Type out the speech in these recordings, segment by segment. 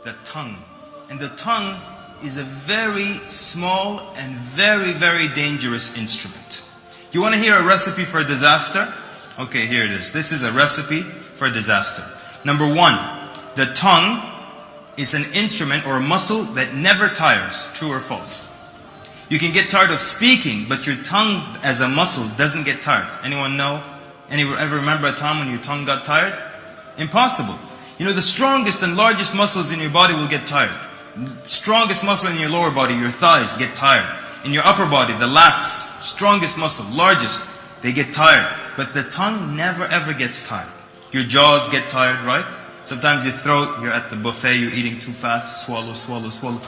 the tongue. And the tongue is a very small and very, very dangerous instrument. You want to hear a recipe for disaster? Okay, here it is. This is a recipe for disaster. Number one, the tongue is an instrument or a muscle that never tires. True or false? You can get tired of speaking, but your tongue as a muscle doesn't get tired. Anyone know? Anyone ever remember a time when your tongue got tired? Impossible. You know, the strongest and largest muscles in your body will get tired. Strongest muscle in your lower body, your thighs, get tired. In your upper body, the lats, strongest muscle, largest, they get tired. But the tongue never ever gets tired. Your jaws get tired, right? Sometimes your throat, you're at the buffet, you're eating too fast, swallow, swallow, swallow.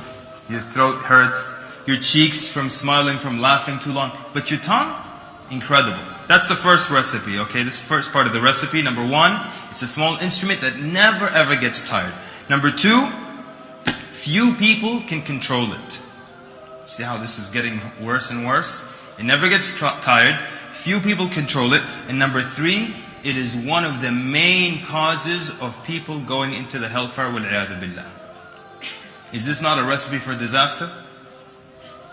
Your throat hurts. Your cheeks from smiling, from laughing too long. But your tongue, incredible. That's the first recipe, okay? This first part of the recipe. Number one, it's a small instrument that never ever gets tired. Number two, few people can control it. See how this is getting worse and worse? It never gets tired. Few people control it. And number three, it is one of the main causes of people going into the hellfire, wal-'iyadhu billah. Is this not a recipe for disaster?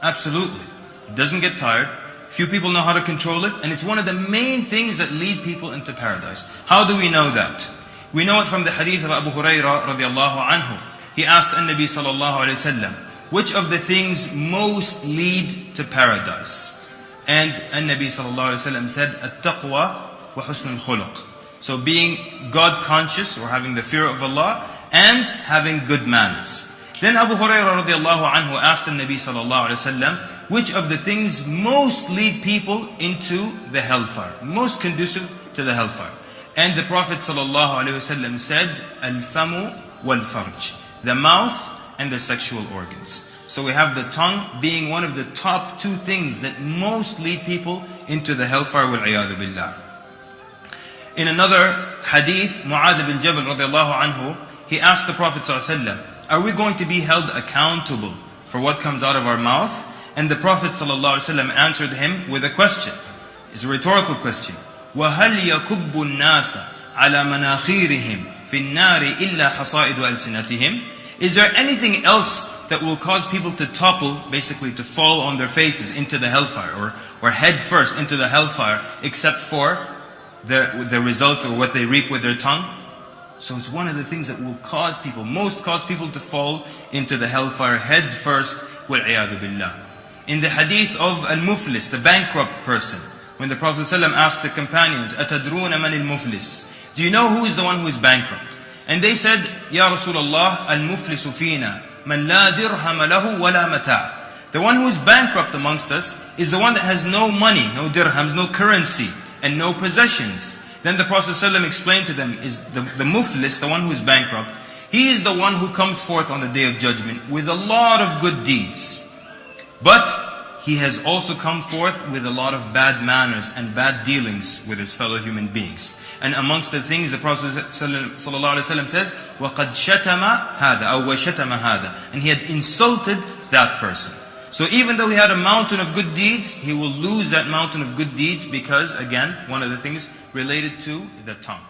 Absolutely. It doesn't get tired. Few people know how to control it. And it's one of the main things that lead people into paradise. How do we know that? We know it from the hadith of Abu Hurairah radiallahu anhu. He asked An-Nabi sallallahu alayhi wa sallam, which of the things most lead to paradise? And An-Nabi sallallahu alayhi wa sallam said, At-taqwa wa husnul khuluq. So being God conscious or having the fear of Allah and having good manners. Then Abu Hurairah radiallahu anhu asked the Nabi sallallahu alayhi wa sallam, which of the things most lead people into the hellfire? Most conducive to the hellfire. And the Prophet sallallahu alayhi wa sallam said, Al-famu wal-farj. The mouth and the sexual organs. So we have the tongue being one of the top two things that most lead people into the hellfire, wal-'iyadhu billah. In another hadith, Mu'adh bin Jabal radiallahu anhu, he asked the Prophet sallallahu alayhi wa sallam, are we going to be held accountable for what comes out of our mouth? And the Prophet ﷺ answered him with a question. It's a rhetorical question. وَهَلْ يَكُبُّ النَّاسَ عَلَى مَنَاخِيرِهِمْ فِي النَّارِ إِلَّا حَصَائِدُ أَلْسِنَتِهِمْ? Is there anything else that will cause people to topple, basically to fall on their faces into the hellfire, or head first into the hellfire, except for the results or what they reap with their tongue? So it's one of the things that will most cause people to fall into the hellfire head first, wal-'iyadhu billah. In the hadith of al-muflis, the bankrupt person, when the Prophet ﷺ asked the companions, أَتَدْرُونَ مَنِ الْمُفْلِسِ? Do you know who is the one who is bankrupt? And they said, Ya Rasulullah, al-muflisu fina, man la dirham lahu wa la mata'. The one who is bankrupt amongst us is the one that has no money, no dirhams, no currency, and no possessions. Then the Prophet ﷺ explained to them, is the muflis, the one who is bankrupt, he is the one who comes forth on the Day of Judgment with a lot of good deeds. But he has also come forth with a lot of bad manners and bad dealings with his fellow human beings. And amongst the things the Prophet ﷺ says, وَقَدْ شَتَمَ هَذَا أو وَشَتَمَ هَذَا. And he had insulted that person. So even though he had a mountain of good deeds, he will lose that mountain of good deeds because, again, one of the things related to the tongue.